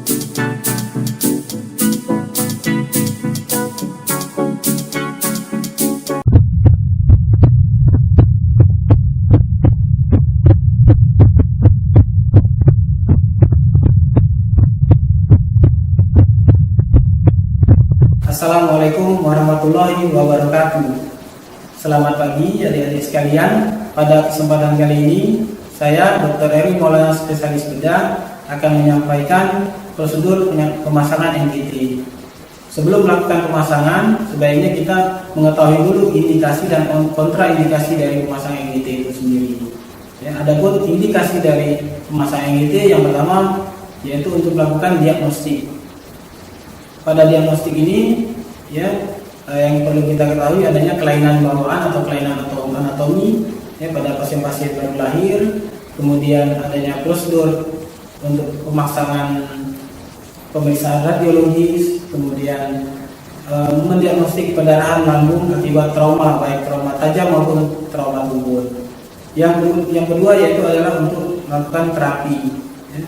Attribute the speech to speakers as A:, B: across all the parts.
A: Assalamualaikum warahmatullahi wabarakatuh. Selamat pagi adik-adik sekalian. Pada kesempatan kali ini saya Dr. Eri Maulana spesialis bedah akan menyampaikan prosedur pemasangan NGT. Sebelum melakukan pemasangan, sebaiknya kita mengetahui dulu indikasi dan kontraindikasi dari pemasangan NGT itu sendiri. Ya, adapun indikasi dari pemasangan NGT yang pertama yaitu untuk melakukan diagnostik. Pada diagnostik ini, ya, yang perlu kita ketahui adanya kelainan bawaan atau kelainan anatomi ya, pada pasien-pasien baru lahir, kemudian adanya prosedur untuk pemasangan pemeriksaan radiologis, kemudian mendiagnostik pendarahan lambung akibat trauma, baik trauma tajam maupun trauma tubuh. Yang kedua yaitu adalah untuk melakukan terapi. Ya.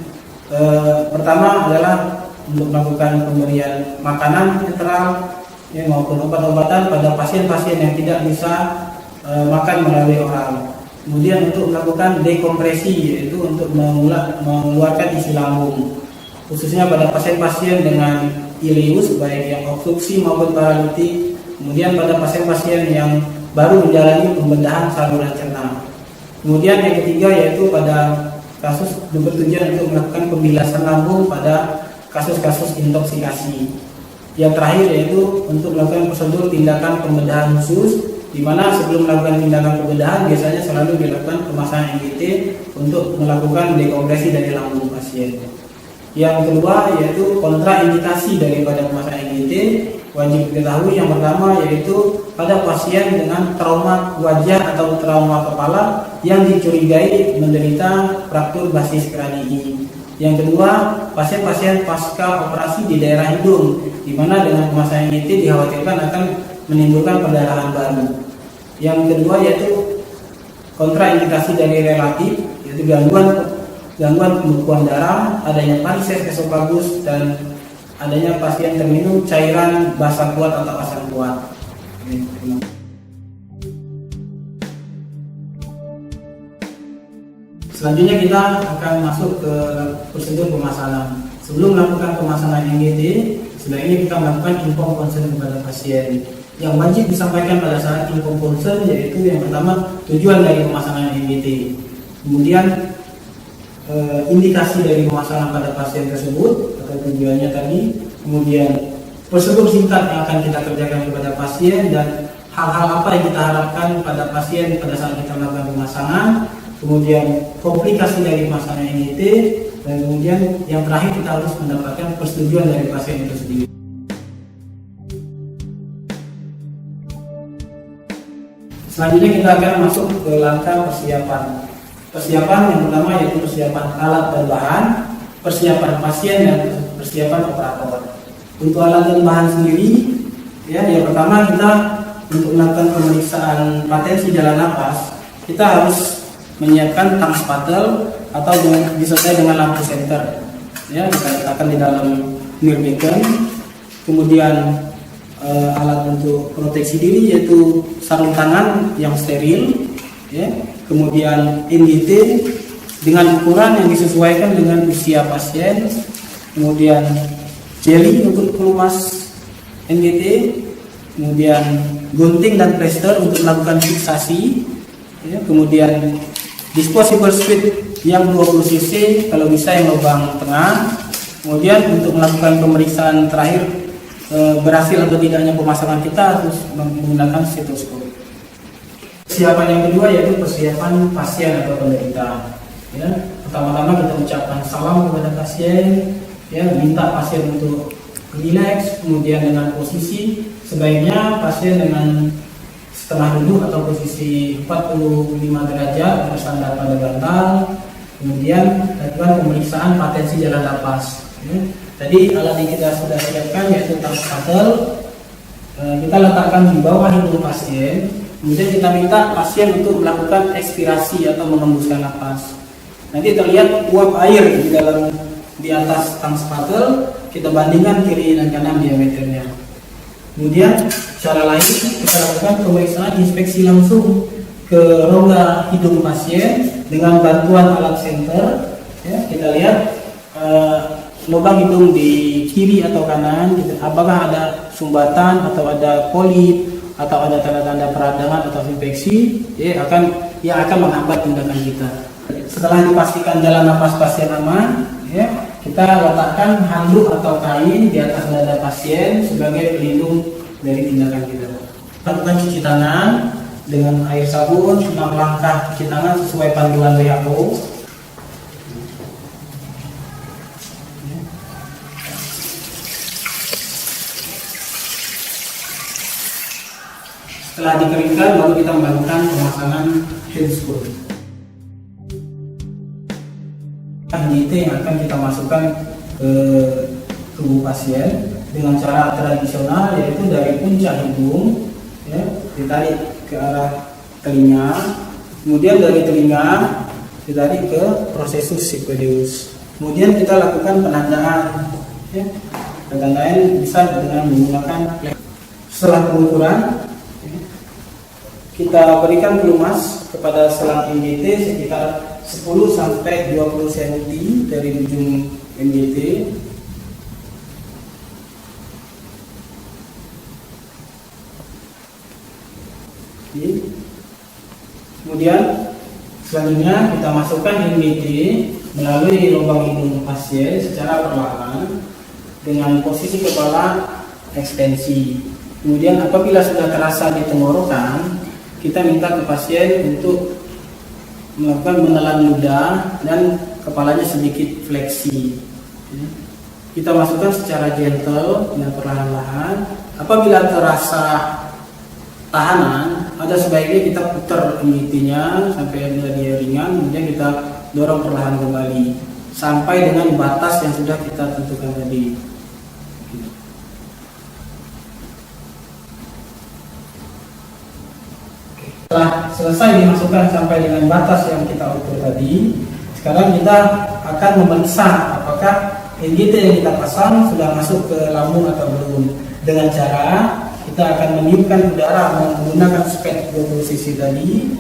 A: Pertama adalah untuk melakukan pemberian makanan enteral ya, maupun obat-obatan pada pasien-pasien yang tidak bisa makan melalui oral. Kemudian untuk melakukan dekompresi, yaitu untuk mengeluarkan isi lambung, khususnya pada pasien-pasien dengan ileus baik yang obstruksi maupun paralitik. Kemudian pada pasien-pasien yang baru menjalani pembedahan saluran cerna. Kemudian yang ketiga yaitu pada kasus bertujuan untuk melakukan pembilasan lambung pada kasus-kasus intoksikasi. Yang terakhir yaitu untuk melakukan prosedur tindakan pembedahan khusus, di mana sebelum melakukan tindakan pembedahan biasanya selalu dilakukan pemasangan NGT untuk melakukan dekompresi dari lambung pasien. Yang kedua yaitu kontraindikasi daripada pemasangan NGT, wajib diketahui yang pertama yaitu pada pasien dengan trauma wajah atau trauma kepala yang dicurigai menderita fraktur basis kranii. Yang kedua, pasien-pasien pasca operasi di daerah hidung, di mana dengan pemasangan NGT dikhawatirkan akan menimbulkan perdarahan baru. Yang kedua yaitu kontraindikasi dari relatif, yaitu gangguan pembekuan darah, adanya varises esofagus, dan adanya pasien terminum cairan basa kuat atau asam kuat. Selanjutnya kita akan masuk ke prosedur pemasangan. Sebelum melakukan pemasangan NGT, sebaiknya kita melakukan inform consent kepada pasien. Yang wajib disampaikan pada saat inform consent yaitu yang pertama tujuan dari pemasangan NGT, kemudian indikasi dari pemasangan pada pasien tersebut atau tujuannya tadi, kemudian prosedur singkat yang akan kita kerjakan kepada pasien dan hal-hal apa yang kita harapkan pada pasien pada saat kita melakukan pemasangan. Kemudian komplikasi dari pemasangan NGT, dan kemudian yang terakhir kita harus mendapatkan persetujuan dari pasien itu sendiri. Selanjutnya kita akan masuk ke langkah persiapan. Persiapan yang pertama yaitu persiapan alat dan bahan, persiapan pasien, dan persiapan operator. Untuk alat dan bahan sendiri, ya, yang pertama kita untuk melakukan pemeriksaan patensi jalan napas, kita harus menyiapkan tang spatel atau disertai dengan lampu senter, ya, kita letakkan di dalam nirbeacon. Kemudian alat untuk proteksi diri yaitu sarung tangan yang steril, ya. Kemudian NGT dengan ukuran yang disesuaikan dengan usia pasien. Kemudian jeli untuk pelumas NGT. Kemudian gunting dan plester untuk melakukan fiksasi, ya. Kemudian disposable squid yang 20 cc, kalau bisa yang lubang tengah. Kemudian untuk melakukan pemeriksaan terakhir berhasil atau tidaknya pemasangan, kita harus menggunakan stetoskop. Persiapan yang kedua yaitu persiapan pasien atau penderita. Ya, pertama-tama kita ucapkan salam kepada pasien, ya, minta pasien untuk rileks, kemudian dengan posisi sebaiknya pasien dengan setengah duduk atau posisi 45 derajat bersandar pada bantal. Kemudian lakukan pemeriksaan patensi jalan napas. Tadi alat yang kita sudah siapkan yaitu tang spatel, kita letakkan di bawah hidung pasien. Kemudian kita minta pasien untuk melakukan ekspirasi atau mengembuskan napas. Nanti terlihat uap air di dalam di atas tang spatel, kita bandingkan kiri dan kanan diameternya. Kemudian cara lain kita lakukan pemeriksaan inspeksi langsung ke rongga hidung pasien dengan bantuan alat senter. Ya, kita lihat lubang hidung di kiri atau kanan, apakah ada sumbatan atau ada polip atau ada tanda-tanda peradangan atau infeksi, yang akan menghambat tindakan kita. Setelah dipastikan jalan napas pasien aman, ya, kita letakkan handuk atau kain di atas dada pasien sebagai pelindung dari tindakan kita. Lakukan cuci tangan dengan air sabun, 6 langkah cuci tangan sesuai panduan WHO. Setelah dikeringkan, baru kita melakukan pemasangan handscoon. NGT yang akan kita masukkan ke tubuh pasien dengan cara tradisional, yaitu dari puncak hidung, ya, ditarik ke arah telinga, kemudian dari telinga ditarik ke prosesus sipedius. Kemudian kita lakukan penandaan, ya. Penandaan bisa dengan menggunakan flag. Setelah pengukuran, kita berikan pelumas kepada selang NGT sekitar 10-20 cm dari ujung NGT. Kemudian selanjutnya kita masukkan NGT melalui lubang hidung pasien secara perlahan dengan posisi kepala ekstensi. Kemudian apabila sudah terasa di tenggorokan, kita minta ke pasien untuk melakukan menelan ludah dan kepalanya sedikit fleksi. Kita masukkan secara gentle dan perlahan-lahan. Apabila terasa tahanan, ada sebaiknya kita putar NGT-nya sampai dia ringan, kemudian kita dorong perlahan kembali sampai dengan batas yang sudah kita tentukan tadi. Setelah selesai dimasukkan sampai dengan batas yang kita ukur tadi, sekarang kita akan memeriksa apakah NGT yang kita pasang sudah masuk ke lambung atau belum. Dengan cara kita akan meniupkan udara menggunakan spet 20 cc tadi,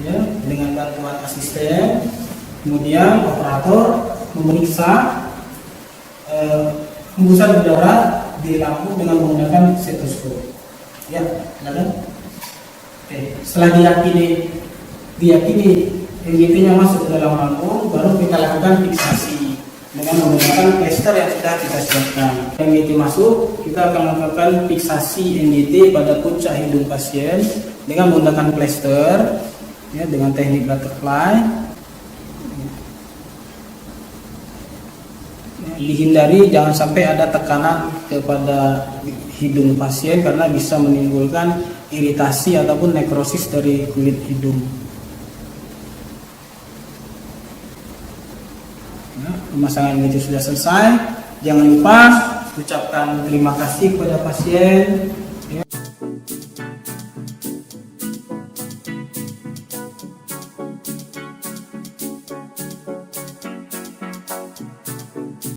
A: ya, dengan bantuan asisten. Kemudian operator memeriksa hembusan udara di lambung dengan menggunakan stetoskop. Ya, silakan. Oke, setelah diyakini NGT-nya masuk ke dalam lambung, baru kita lakukan fiksasi dengan menggunakan plester yang sudah kita siapkan. NGT masuk, kita akan melakukan fiksasi NGT pada puncak hidung pasien dengan menggunakan plester, ya, dengan teknik butterfly. Dihindari jangan sampai ada tekanan kepada hidung pasien karena bisa menimbulkan iritasi ataupun nekrosis dari kulit hidung. Nah, pemasangan itu sudah selesai. Jangan lupa ucapkan terima kasih kepada pasien.